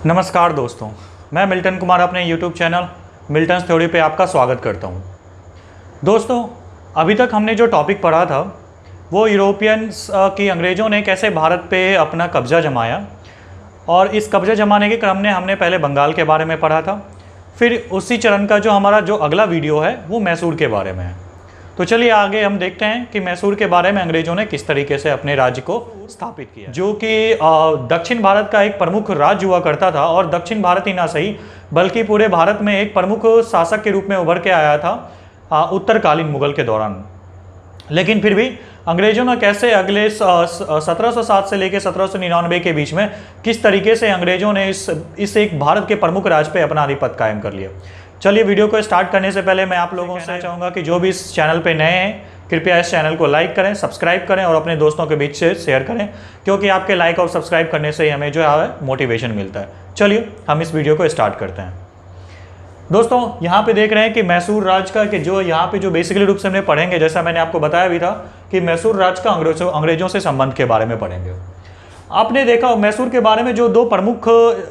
नमस्कार दोस्तों, मैं मिल्टन कुमार अपने YouTube चैनल मिल्टन्स थ्योरी पे आपका स्वागत करता हूँ। दोस्तों, अभी तक हमने जो टॉपिक पढ़ा था वो यूरोपियंस की अंग्रेज़ों ने कैसे भारत पे अपना कब्ज़ा जमाया, और इस कब्ज़ा जमाने के क्रम में हमने पहले बंगाल के बारे में पढ़ा था। फिर उसी चरण का हमारा जो अगला वीडियो है वो मैसूर के बारे में है। तो चलिए आगे हम देखते हैं कि मैसूर के बारे में अंग्रेज़ों ने किस तरीके से अपने राज्य को स्थापित किया, जो कि दक्षिण भारत का एक प्रमुख राज्य हुआ करता था। और दक्षिण भारत ही ना सही बल्कि पूरे भारत में एक प्रमुख शासक के रूप में उभर के आया था उत्तरकालीन मुगल के दौरान। लेकिन फिर भी अंग्रेज़ों ने कैसे अगले 1707 से लेकर 1799 के बीच में किस तरीके से अंग्रेज़ों ने इस एक भारत के प्रमुख राज्य पे अपना आधिपत्य कायम कर लिया। चलिए वीडियो को स्टार्ट करने से पहले मैं आप लोगों से चाहूँगा कि जो भी इस चैनल पे नए हैं कृपया इस चैनल को लाइक करें, सब्सक्राइब करें और अपने दोस्तों के बीच से शेयर करें, क्योंकि आपके लाइक और सब्सक्राइब करने से ही हमें जो है मोटिवेशन मिलता है। चलिए हम इस वीडियो को स्टार्ट करते हैं। दोस्तों, यहाँ पे देख रहे हैं कि मैसूर राज्य का कि जो यहाँ पे जो बेसिकली रूप से हमने पढ़ेंगे, जैसा मैंने आपको बताया भी था कि मैसूर राज्य का अंग्रेजों से संबंध के बारे में पढ़ेंगे। आपने देखा मैसूर के बारे में जो दो प्रमुख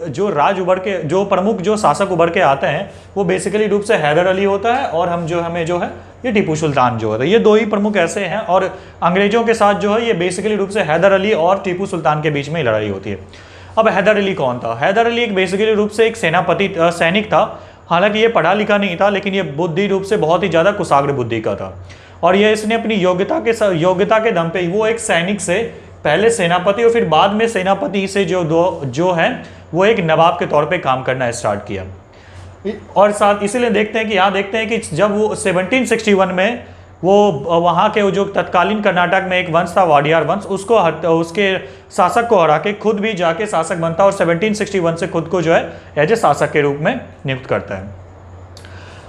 जो राज उभर के जो प्रमुख जो शासक उभर के आते हैं वो बेसिकली रूप से हैदर अली होता है और हमें जो है ये टीपू सुल्तान जो होता है। ये दो ही प्रमुख ऐसे हैं और अंग्रेजों के साथ जो है ये बेसिकली रूप से हैदर अली और टीपू सुल्तान के बीच में लड़ाई होती है। अब हैदर अली कौन था? हैदर अली एक बेसिकली रूप से एक सैनिक था। हालांकि ये पढ़ा लिखा नहीं था, लेकिन ये बुद्धि रूप से बहुत ही ज़्यादा कुशाग्र बुद्धि का था। और ये इसने अपनी योग्यता के दम पे वो एक सैनिक से पहले सेनापति और फिर बाद में सेनापति से जो है वो एक नवाब के तौर पे काम करना स्टार्ट किया। और साथ इसीलिए देखते हैं कि यहाँ देखते हैं कि जब वो 1761 में वो वहाँ के जो तत्कालीन कर्नाटक में एक वंश था वाडियार वंश, उसके शासक को हरा के खुद भी जाके शासक बनता और 1761 से खुद को जो है एज ए शासक के रूप में नियुक्त करता है।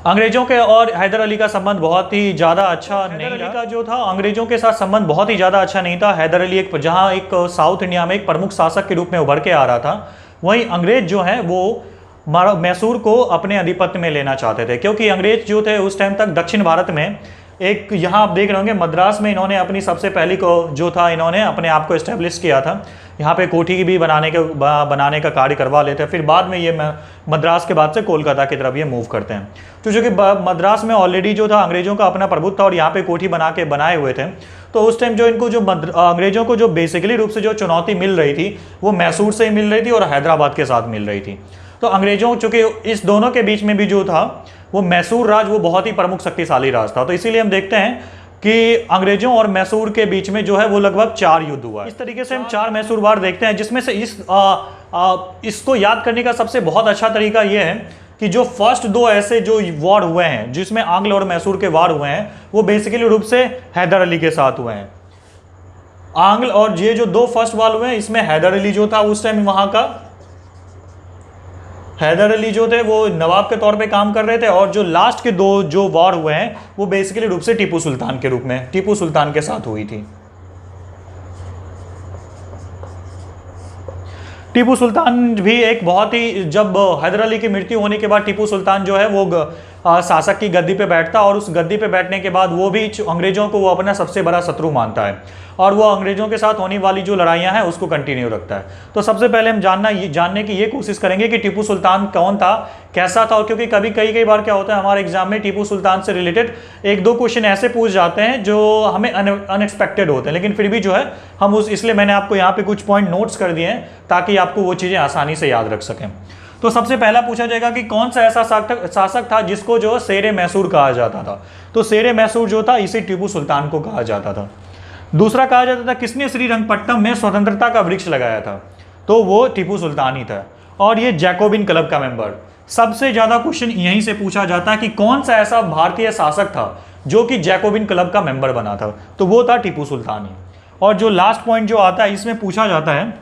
अंग्रेजों के और हैदर अली का संबंध बहुत ही ज़्यादा अच्छा नहीं था। का जो था अंग्रेजों के साथ संबंध बहुत ही ज़्यादा अच्छा नहीं था। हैदर अली जहाँ एक साउथ इंडिया में एक प्रमुख शासक के रूप में उभर के आ रहा था, वहीं अंग्रेज जो है वो मैसूर को अपने आधिपत्य में लेना चाहते थे, क्योंकि अंग्रेज जो थे उस टाइम तक दक्षिण भारत में एक यहाँ आप देख रहे होंगे मद्रास में इन्होंने अपनी सबसे पहली इन्होंने अपने आप को इस्टेब्लिश किया था। यहाँ पे कोठी भी बनाने का कार्य करवा लेते हैं। फिर बाद में ये मद्रास के बाद से कोलकाता की तरफ ये मूव करते हैं। तो जो कि मद्रास में ऑलरेडी जो था अंग्रेजों का अपना प्रभुत्व था और यहाँ पे कोठी बनाए हुए थे। तो उस टाइम जो इनको अंग्रेजों को जो बेसिकली रूप से जो चुनौती मिल रही थी वो मैसूर से ही मिल रही थी और हैदराबाद के साथ मिल रही थी। तो अंग्रेजों चूंकि इस दोनों के बीच में भी जो था वो मैसूर राज वो बहुत ही प्रमुख शक्तिशाली राज था। तो इसीलिए हम देखते हैं कि अंग्रेजों और मैसूर के बीच में जो है वो लगभग 4 युद्ध हुआ। इस तरीके से हम 4 मैसूर वार देखते हैं, जिसमें से इसको याद करने का सबसे बहुत अच्छा तरीका ये है कि जो फर्स्ट 2 ऐसे जो वार हुए हैं जिसमें आंग्ल और मैसूर के वार हुए हैं वो बेसिकली रूप से हैदर अली के साथ हुए हैं। आंग्ल और ये जो 2 फर्स्ट वार हुए हैं इसमें हैदर अली जो था उस टाइम वहां का हैदर अली जो थे वो नवाब के तौर पे काम कर रहे थे, और जो लास्ट के 2 जो वार हुए हैं वो बेसिकली रूप से टीपू सुल्तान के रूप में टीपू सुल्तान के साथ हुई थी। टीपू सुल्तान भी एक बहुत ही जब हैदर अली की मृत्यु होने के बाद टीपू सुल्तान जो है वो शासक की गद्दी पे बैठता और उस गद्दी पे बैठने के बाद वो भी अंग्रेजों को वो अपना सबसे बड़ा शत्रु मानता है और वो अंग्रेजों के साथ होने वाली जो लड़ाइयाँ हैं उसको कंटिन्यू रखता है। तो सबसे पहले हम जानने की ये कोशिश करेंगे कि टीपू सुल्तान कौन था, कैसा था। और क्योंकि कई बार क्या होता है हमारे एग्जाम में टीपू सुल्तान से रिलेटेड 1-2 क्वेश्चन ऐसे पूछ जाते हैं जो हमें अनएक्सपेक्टेड होते हैं, लेकिन फिर भी जो है हम इसलिए मैंने आपको यहाँ पे कुछ पॉइंट नोट्स कर दिए हैं ताकि आपको वो चीज़ें आसानी से याद रख सकें। तो सबसे पहला पूछा जाएगा कि कौन सा ऐसा शासक था जिसको जो शेर मैसूर कहा जाता था। तो शेर मैसूर जो था इसे टीपू सुल्तान को कहा जाता था। दूसरा कहा जाता था किसने श्रीरंगपट्टनम में स्वतंत्रता का वृक्ष लगाया था, तो वो टीपू सुल्तान ही था। और ये जैकोबिन क्लब का मेंबर। सबसे ज्यादा क्वेश्चन यहीं से पूछा जाता है कि कौन सा ऐसा भारतीय शासक था जो कि जैकोबिन क्लब का मेंबर बना था, तो वो था टीपू सुल्तान ही। और जो लास्ट पॉइंट जो आता है इसमें पूछा जाता है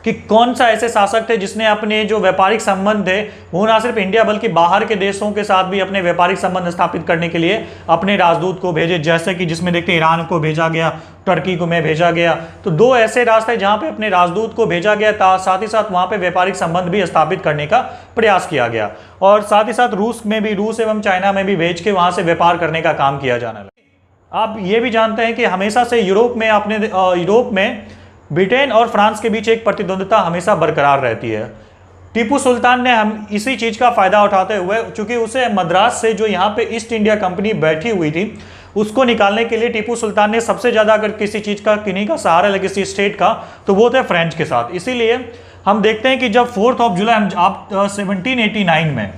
कि कौन सा ऐसे शासक थे जिसने अपने जो व्यापारिक संबंध थे वो ना सिर्फ इंडिया बल्कि बाहर के देशों के साथ भी अपने व्यापारिक संबंध स्थापित करने के लिए अपने राजदूत को भेजे, जैसे कि जिसमें देखते हैं ईरान को भेजा गया, टर्की को में भेजा गया। तो 2 ऐसे रास्ते थे जहां पे अपने राजदूत को भेजा गया, साथ ही साथ वहां पे व्यापारिक संबंध भी स्थापित करने का प्रयास किया गया और साथ ही साथ रूस एवं चाइना में भी भेज के वहां से व्यापार करने का काम किया जाने लगा। आप ये भी जानते हैं कि हमेशा से यूरोप में ब्रिटेन और फ्रांस के बीच एक प्रतिद्वंद्विता हमेशा बरकरार रहती है। टीपू सुल्तान ने हम इसी चीज़ का फ़ायदा उठाते हुए, चूंकि उसे मद्रास से जो यहाँ पे ईस्ट इंडिया कंपनी बैठी हुई थी उसको निकालने के लिए टीपू सुल्तान ने सबसे ज़्यादा अगर किसी चीज़ का, किन्हीं का सहारा लगे किसी स्टेट का, तो वो थे फ्रेंच के साथ। इसीलिए हम देखते हैं कि जब 4 जुलाई आप 1789 में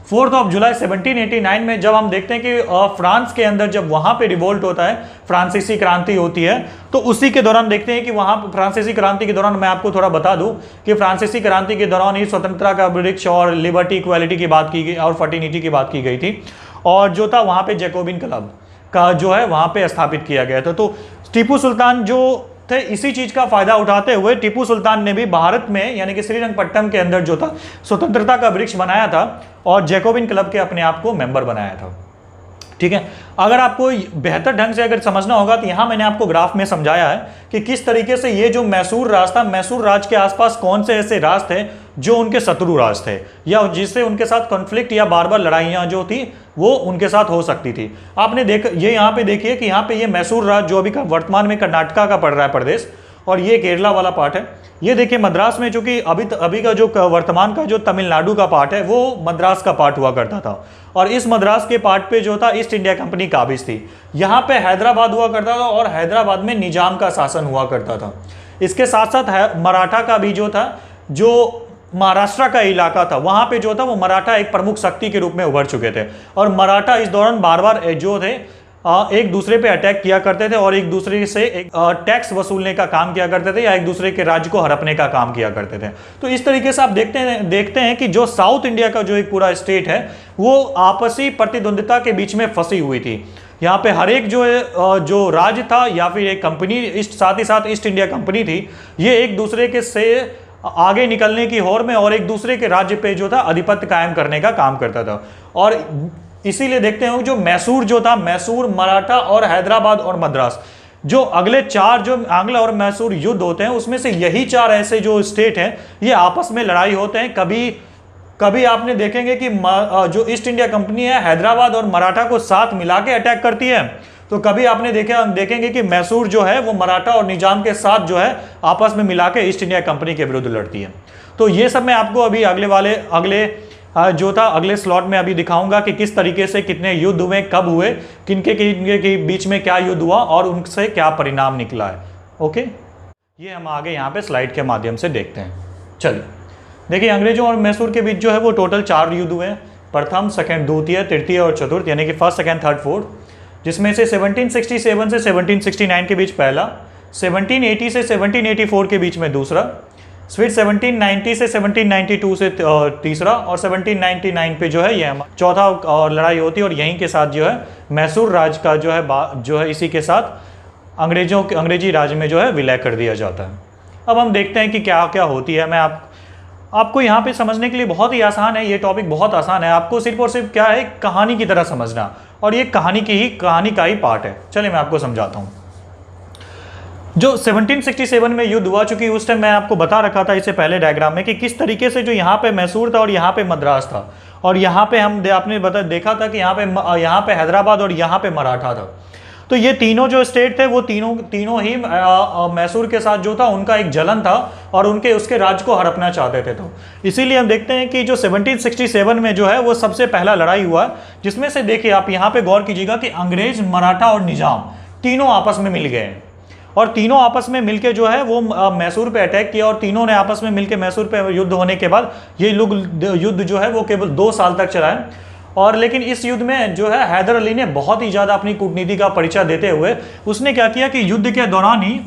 4 जुलाई 1789 में जब हम देखते हैं कि फ्रांस के अंदर जब वहाँ पे रिवोल्ट होता है, फ्रांसीसी क्रांति होती है, तो उसी के दौरान देखते हैं कि वहाँ फ्रांसीसी क्रांति के दौरान मैं आपको थोड़ा बता दूं कि फ्रांसीसी क्रांति के दौरान ही स्वतंत्रता का वृक्ष और लिबर्टी, इक्वालिटी की बात की गई और फर्टिनिटी की बात की गई थी, और जो था वहाँ पे जैकोबिन क्लब का जो है वहाँ पे स्थापित किया गया था। तो टीपू सुल्तान जो थे, इसी चीज का फायदा उठाते हुए टीपू सुल्तान ने भी भारत में यानी कि श्रीरंगपट्टनम के अंदर जो था स्वतंत्रता का वृक्ष बनाया था और जैकोबिन क्लब के अपने आप को मेंबर बनाया था। ठीक है, अगर आपको बेहतर ढंग से अगर समझना होगा तो यहाँ मैंने आपको ग्राफ में समझाया है कि किस तरीके से ये जो मैसूर राज था, मैसूर राज के आसपास कौन से ऐसे राज थे जो उनके शत्रु राज थे या जिससे उनके साथ कॉन्फ्लिक्ट या बार बार लड़ाइयाँ जो थी वो उनके साथ हो सकती थी। आपने ये यहाँ पे देखिए कि यहाँ पे ये मैसूर राज जो अभी वर्तमान में कर्नाटका का पड़ रहा है प्रदेश, और ये केरला वाला पार्ट है। ये देखिए मद्रास में, चूंकि अभी का जो वर्तमान का जो तमिलनाडु का पार्ट है वो मद्रास का पार्ट हुआ करता था, और इस मद्रास के पार्ट पे जो था ईस्ट इंडिया कंपनी काबिज थी। यहाँ पे हैदराबाद हुआ करता था और हैदराबाद में निजाम का शासन हुआ करता था। इसके साथ साथ मराठा का भी जो था, जो महाराष्ट्र का इलाका था वहां पे जो था वो मराठा एक प्रमुख शक्ति के रूप में उभर चुके थे, और मराठा इस दौरान बार बार जो थे एक दूसरे पे अटैक किया करते थे और एक दूसरे से एक टैक्स वसूलने का काम किया करते थे या एक दूसरे के राज्य को हड़पने का काम किया करते थे। तो इस तरीके से आप देखते हैं कि जो साउथ इंडिया का जो एक पूरा स्टेट है वो आपसी प्रतिद्वंदिता के बीच में फंसी हुई थी। यहाँ पे हर एक जो राज्य था या फिर एक कंपनी, साथ ही साथ ईस्ट इंडिया कंपनी थी, ये एक दूसरे के से आगे निकलने की होड़ में और एक दूसरे के राज्य पे जो था आधिपत्य कायम करने का काम करता था। और इसीलिए देखते हैं जो मैसूर जो था, मैसूर, मराठा और हैदराबाद और मद्रास, जो अगले 4 जो आंग्ल और मैसूर युद्ध होते हैं उसमें से यही 4 ऐसे जो स्टेट हैं ये आपस में लड़ाई होते हैं। कभी आपने देखेंगे कि जो ईस्ट इंडिया कंपनी है हैदराबाद और मराठा को साथ मिला के अटैक करती है, तो कभी आपने देखेंगे कि मैसूर जो है वो मराठा और निजाम के साथ जो है आपस में मिला के ईस्ट इंडिया कंपनी के विरुद्ध लड़ती है। तो ये सब मैं आपको अभी अगले स्लॉट में अभी दिखाऊंगा कि किस तरीके से कितने युद्ध हुए, कब हुए, किनके के बीच में क्या युद्ध हुआ और उनसे क्या परिणाम निकला है। ओके, ये हम आगे यहाँ पे स्लाइड के माध्यम से देखते हैं। चलिए देखिए, अंग्रेजों और मैसूर के बीच जो है वो टोटल 4 युद्ध हुए। प्रथम, सेकंड, द्वितीय, तृतीय और चतुर्थ, यानी कि फर्स्ट, सेकंड, थर्ड, फोर्थ, जिसमें से 1767 से 1769 के बीच पहला, 1780 से 1784 के बीच में दूसरा, फिर 1790 से 1792 से तीसरा, और 1799 पे जो है ये चौथा और लड़ाई होती है। और यहीं के साथ जो है मैसूर राज का जो है इसी के साथ अंग्रेजी राज में जो है विलय कर दिया जाता है। अब हम देखते हैं कि क्या क्या होती है। मैं आपको यहाँ पे समझने के लिए बहुत ही आसान है, ये टॉपिक बहुत आसान है। आपको सिर्फ और सिर्फ क्या है, कहानी की तरह समझना, और ये कहानी का ही पार्ट है। चलिए मैं आपको समझाता हूँ। जो 1767 में युद्ध हुआ, चूंकि उस टाइम मैं आपको बता रखा था इससे पहले डायग्राम में कि किस तरीके से जो यहाँ पे मैसूर था और यहाँ पे मद्रास था, और यहाँ पे आपने देखा था कि यहाँ पे हैदराबाद और यहाँ पे मराठा था। तो ये तीनों जो स्टेट थे वो तीनों ही मैसूर के साथ जो था उनका एक जलन था और उसके राज्य को हड़पना चाहते थे। तो इसीलिए हम देखते हैं कि जो 1767 में जो है वो सबसे पहला लड़ाई हुआ, जिसमें से देखिए आप यहाँ पे गौर कीजिएगा कि अंग्रेज, मराठा और निजाम तीनों आपस में मिल गए, और तीनों आपस में मिलके जो है वो मैसूर पे अटैक किया, और तीनों ने आपस में मिलके मैसूर पे युद्ध होने के बाद ये युद्ध जो है वो केवल 2 साल तक चला है। और लेकिन इस युद्ध में जो है हैदर अली ने बहुत ही ज़्यादा अपनी कूटनीति का परिचय देते हुए उसने क्या किया कि युद्ध के दौरान ही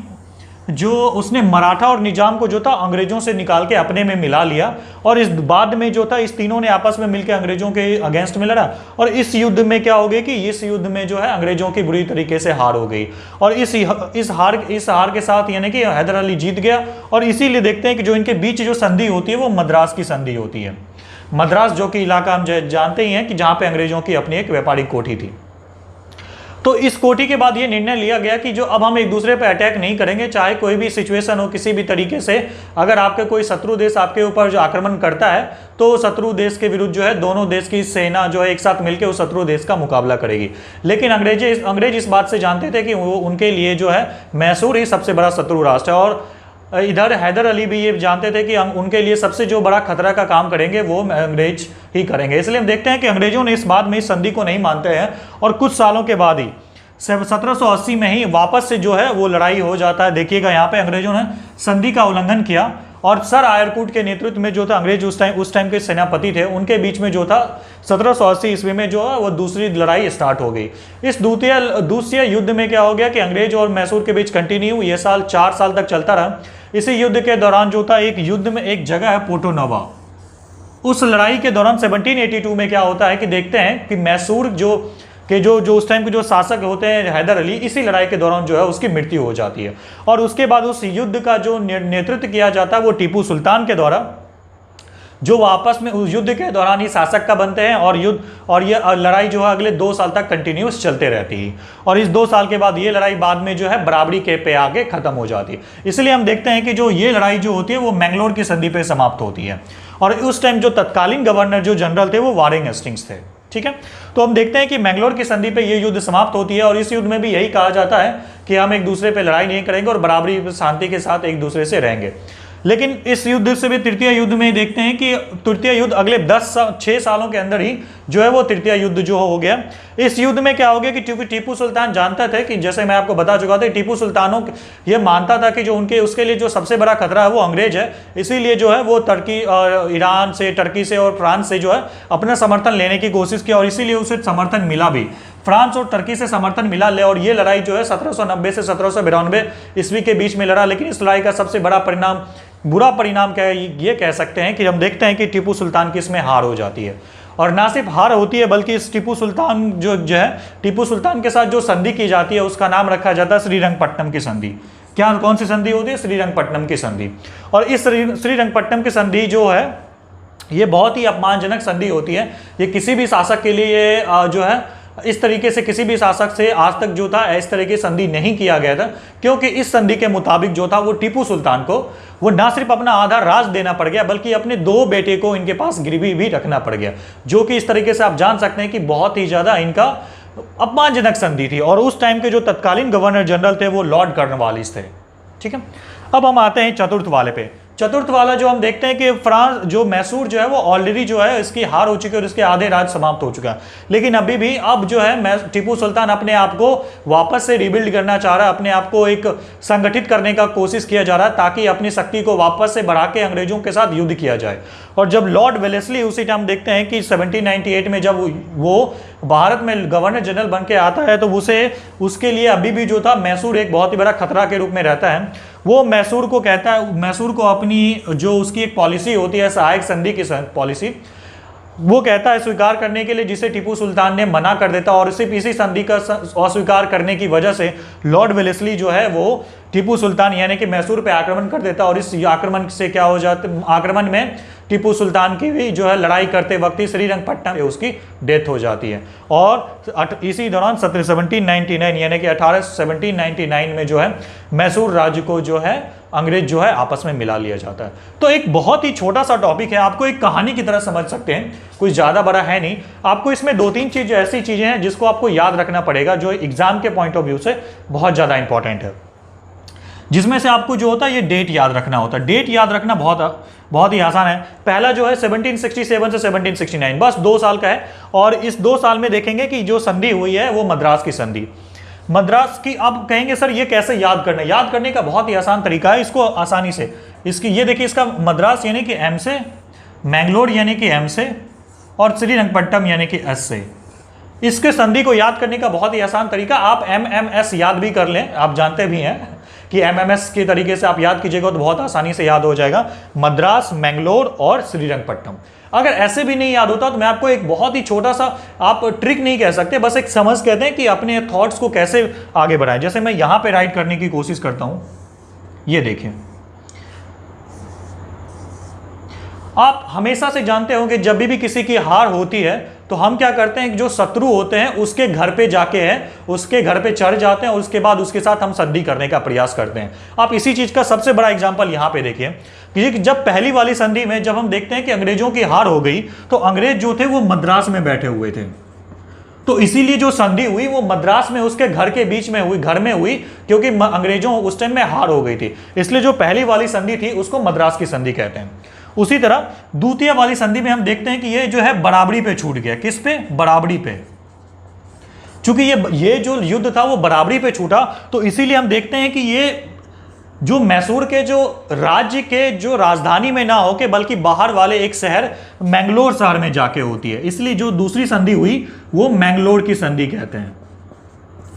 जो उसने मराठा और निजाम को जो था अंग्रेजों से निकाल के अपने में मिला लिया, और इस बाद में जो था इस तीनों ने आपस में मिलकर अंग्रेजों के अगेंस्ट में लड़ा, और इस युद्ध में क्या हो गया कि इस युद्ध में जो है अंग्रेजों की बुरी तरीके से हार हो गई, और इस हार के साथ यानी कि हैदर अली जीत गया। और इसीलिए देखते हैं कि जो इनके बीच जो संधि होती है वो मद्रास की संधि होती है। मद्रास जो कि इलाका हम जानते ही हैं कि जहाँ पे अंग्रेजों की अपनी एक व्यापारिक कोठी थी। तो इस कोठी के बाद ये निर्णय लिया गया कि जो अब हम एक दूसरे पे अटैक नहीं करेंगे, चाहे कोई भी सिचुएशन हो, किसी भी तरीके से अगर आपके कोई शत्रु देश आपके ऊपर जो आक्रमण करता है तो शत्रु देश के विरुद्ध जो है दोनों देश की सेना जो है एक साथ मिलकर उस शत्रु देश का मुकाबला करेगी। लेकिन अंग्रेज इस बात से जानते थे कि वो उनके लिए जो है मैसूर ही सबसे बड़ा शत्रु राष्ट्र है, और इधर हैदर अली भी ये जानते थे कि हम उनके लिए सबसे जो बड़ा खतरा का काम करेंगे वो अंग्रेज ही करेंगे। इसलिए हम देखते हैं कि अंग्रेजों ने इस बाद में इस संधि को नहीं मानते हैं और कुछ सालों के बाद ही 1780 में ही वापस से जो है वो लड़ाई हो जाता है। देखिएगा यहाँ पे अंग्रेजों ने संधि का उल्लंघन किया और सर आयरकूट के नेतृत्व में जो था अंग्रेज उस टाइम के सेनापति थे, उनके बीच में जो था 1780 ईस्वी में जो है वो दूसरी लड़ाई स्टार्ट हो गई। इस दूसरे युद्ध में क्या हो गया कि अंग्रेज और मैसूर के बीच कंटिन्यू ये 4 साल तक चलता रहा। इसी युद्ध के दौरान जो था एक युद्ध में एक जगह है पोर्टो नोवा, उस लड़ाई के दौरान 1782 में क्या होता है कि देखते हैं कि मैसूर जो उस टाइम के जो शासक होते हैं हैदर अली, इसी लड़ाई के दौरान जो है उसकी मृत्यु हो जाती है। और उसके बाद उस युद्ध का जो नेतृत्व किया जाता है वो टीपू सुल्तान के द्वारा, जो आपस में उस युद्ध के दौरान ही शासक का बनते हैं और ये लड़ाई जो है अगले 2 साल तक कंटिन्यूस चलते रहती है। और इस 2 साल के बाद ये लड़ाई बाद में जो है बराबरी के पे आगे खत्म हो जाती है। इसलिए हम देखते हैं कि जो ये लड़ाई जो होती है वो मैंगलोर की संधि पे समाप्त होती है। और उस टाइम जो तत्कालीन गवर्नर जो जनरल थे वो वारेन हेस्टिंग्स थे। ठीक है, तो हम देखते हैं कि मैंगलोर की संधि पे ये युद्ध समाप्त होती है और इस युद्ध में भी यही कहा जाता है कि हम एक दूसरे पे लड़ाई नहीं करेंगे और बराबरी शांति के साथ एक दूसरे से रहेंगे। लेकिन इस युद्ध से भी तृतीय युद्ध में देखते हैं कि तृतीय युद्ध अगले 6 सालों के अंदर ही जो है वो तृतीय युद्ध जो हो गया। इस युद्ध में क्या हो गया कि क्योंकि टीपू सुल्तान जानता था कि जैसे मैं आपको बता चुका था, टीपू सुल्तानों ये मानता था कि जो उसके लिए जो सबसे बड़ा खतरा है वो अंग्रेज है। इसीलिए जो है वो तुर्की और ईरान से, टर्की से और फ्रांस से जो है अपना समर्थन लेने की कोशिश की और इसीलिए उसे समर्थन मिला भी। फ्रांस और तुर्की से समर्थन मिला ले और ये लड़ाई जो है 1790 से 1792 ईस्वी के बीच में लड़ा। लेकिन इस लड़ाई का सबसे बड़ा बुरा परिणाम क्या है ये कह सकते हैं कि हम देखते हैं कि टीपू सुल्तान की इसमें हार हो जाती है। और ना सिर्फ हार होती है बल्कि इस टीपू सुल्तान जो है टीपू सुल्तान के साथ जो संधि की जाती है उसका नाम रखा जाता है श्रीरंगपट्टनम की संधि। क्या कौन सी संधि होती है? श्रीरंगपट्टनम की संधि। और इस श्रीरंगपट्टनम की संधि जो है ये बहुत ही अपमानजनक संधि होती है। ये किसी भी शासक के लिए जो है इस तरीके से किसी भी शासक से आज तक जो था इस तरह की संधि नहीं किया गया था, क्योंकि इस संधि के मुताबिक जो था वो टीपू सुल्तान को वो ना सिर्फ अपना आधा राज देना पड़ गया बल्कि अपने 2 बेटे को इनके पास गिरवी भी रखना पड़ गया, जो कि इस तरीके से आप जान सकते हैं कि बहुत ही ज्यादा इनका अपमानजनक संधि थी। और उस टाइम के जो तत्कालीन गवर्नर जनरल थे वो लॉर्ड कॉर्नवालिस थे। ठीक है, अब हम आते हैं चतुर्थ वाले पे। चतुर्थ वाला जो हम देखते हैं कि फ्रांस जो मैसूर जो है वो ऑलरेडी जो है इसकी हार हो चुकी है और इसके आधे राज समाप्त हो चुका है। लेकिन अभी भी अब जो है टीपू सुल्तान अपने आप को वापस से रिबिल्ड करना चाह रहा है, अपने आप को एक संगठित करने का कोशिश किया जा रहा है ताकि अपनी शक्ति को वापस से बढ़ा के अंग्रेजों के साथ युद्ध किया जाए। और जब लॉर्ड वेलेस्ली उसी टाइम देखते हैं कि 1798 में जब वो भारत में गवर्नर जनरल बन के आता है तो उसके लिए अभी भी जो था मैसूर एक बहुत ही बड़ा खतरा के रूप में रहता है। वो मैसूर को कहता है, मैसूर को अपनी जो उसकी एक पॉलिसी होती है सहायक संधि की पॉलिसी, वो कहता है स्वीकार करने के लिए, जिसे टीपू सुल्तान ने मना कर देता और सिर्फ इसी संधि का अस्वीकार करने की वजह से लॉर्ड वेलेस्ली जो है वो टीपू सुल्तान यानी कि मैसूर पे आक्रमण कर देता और इस आक्रमण से क्या हो जाता, आक्रमण में टीपू सुल्तान की भी जो है लड़ाई करते वक्त ही श्रीरंगपट्टनम में उसकी डेथ हो जाती है। और इसी दौरान 1799 यानी कि 1799 में जो है मैसूर राज्य को जो है अंग्रेज जो है आपस में मिला लिया जाता है। तो एक बहुत ही छोटा सा टॉपिक है, आपको एक कहानी की तरह समझ सकते हैं, कोई ज़्यादा बड़ा है नहीं। आपको इसमें 2-3 चीज़ ऐसी चीज़ें हैं जिसको आपको याद रखना पड़ेगा जो एग्जाम के पॉइंट ऑफ व्यू से बहुत ज़्यादा इंपॉर्टेंट है, जिसमें से आपको जो होता है ये डेट याद रखना होता है। डेट याद रखना बहुत ही आसान है। पहला जो है 1767 से 1769, बस 2 साल का है। और इस 2 साल में देखेंगे कि जो संधि हुई है वो मद्रास की संधि। मद्रास की आप कहेंगे सर ये कैसे याद करना है? याद करने का बहुत ही आसान तरीका है, इसको आसानी से इसकी ये देखिए, इसका मद्रास यानी कि M से, मैंगलोर यानी कि M से और श्रीरंगपट्टनम यानी कि S से। इसके संधि को याद करने का बहुत ही आसान तरीका, आप MMS याद भी कर लें, आप जानते भी हैं कि MMS के तरीके से आप याद कीजिएगा तो बहुत आसानी से याद हो जाएगा, मद्रास, मैंगलोर और श्रीरंगपट्टनम। अगर ऐसे भी नहीं याद होता तो मैं आपको एक बहुत ही छोटा सा, आप ट्रिक नहीं कह सकते, बस एक समझ कहते हैं कि अपने थॉट्स को कैसे आगे बढ़ाएं। जैसे मैं यहां पे राइट करने की कोशिश करता हूं, ये देखिए, आप हमेशा से जानते हो कि जब भी किसी की हार होती है तो हम क्या करते हैं, जो शत्रु होते हैं उसके घर पे जाके है, उसके घर पे चढ़ जाते हैं और उसके बाद उसके साथ हम संधि करने का प्रयास करते हैं। आप इसी चीज का सबसे बड़ा एग्जांपल यहां पे देखिए कि जब पहली वाली संधि में जब हम देखते हैं कि अंग्रेजों की हार हो गई तो अंग्रेज जो थे वो मद्रास में बैठे हुए थे तो इसीलिए जो संधि हुई वो मद्रास में उसके घर के बीच में हुई, घर में हुई, क्योंकि अंग्रेजों उस टाइम में हार हो गई थी, इसलिए जो पहली वाली संधि थी उसको मद्रास की संधि कहते हैं। उसी तरह द्वितीय वाली संधि में हम देखते हैं कि ये जो है बराबरी पे छूट गया। किस पे? बराबरी पे। चूंकि ये जो युद्ध था वो बराबरी पे छूटा, तो इसीलिए हम देखते हैं कि ये जो मैसूर के जो राज्य के जो राजधानी में ना होके बल्कि बाहर वाले एक शहर मैंगलोर शहर में जाके होती है, इसलिए जो दूसरी संधि हुई वो मैंगलोर की संधि कहते हैं।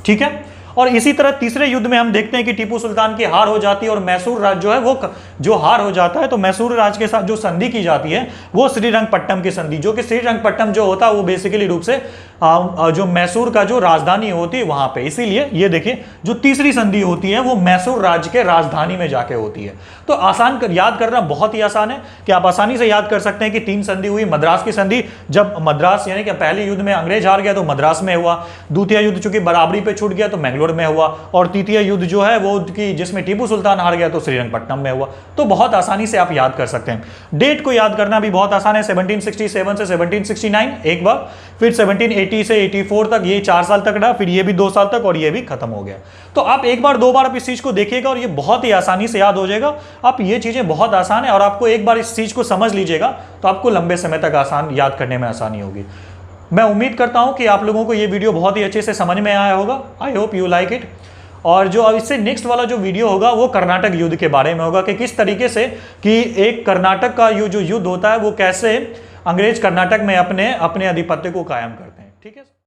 ठीक है। और इसी तरह तीसरे युद्ध में हम देखते हैं कि टीपू सुल्तान की हार हो जाती है और मैसूर राज्य जो है वो जो हार हो जाता है, तो मैसूर राज्य के साथ जो संधि की जाती है वो श्रीरंगपट्टनम की संधि, जो कि श्रीरंगपट्टनम जो होता है वो बेसिकली रूप से जो मैसूर का जो राजधानी होती है वहां पे, इसीलिए ये देखिए जो तीसरी संधि होती है वो मैसूर राज्य के राजधानी में जाके होती है। तो याद करना बहुत ही आसान है कि आप आसानी से याद कर सकते हैं कि 3 संधि हुई। मद्रास की संधि, जब मद्रास यानी कि पहले युद्ध में अंग्रेज हार गया तो मद्रास में हुआ, द्वितीय युद्ध चूंकि बराबरी पे छूट गया तो मैंगलोर में हुआ, और तृतीय युद्ध जो है वो जिसमें टीपू सुल्तान हार गया तो श्रीरंगपट्टनम में हुआ। तो बहुत आसानी से आप याद कर सकते हैं। डेट को याद करना भी बहुत आसान है, 1767 से 1769 एक बार, फिर 1780 से 84 तक, ये 4 साल तक रहा, फिर ये भी 2 साल तक, और ये भी खत्म हो गया। तो आप एक बार 2 बार आप इस चीज को देखिएगा और ये बहुत ही आसानी से याद हो जाएगा। आप ये चीजें बहुत आसान है और आपको एक बार इस चीज को समझ लीजिएगा तो आपको लंबे समय तक याद करने में आसानी होगी। मैं उम्मीद करता हूं कि आप लोगों को ये वीडियो बहुत ही अच्छे से समझ में आया होगा। I hope you like it. और जो अब इससे नेक्स्ट वाला जो वीडियो होगा वो कर्नाटक युद्ध के बारे में होगा कि किस तरीके से कि एक कर्नाटक का जो युद्ध होता है वो कैसे अंग्रेज कर्नाटक में अपने आधिपत्य को कायम करते हैं। ठीक है।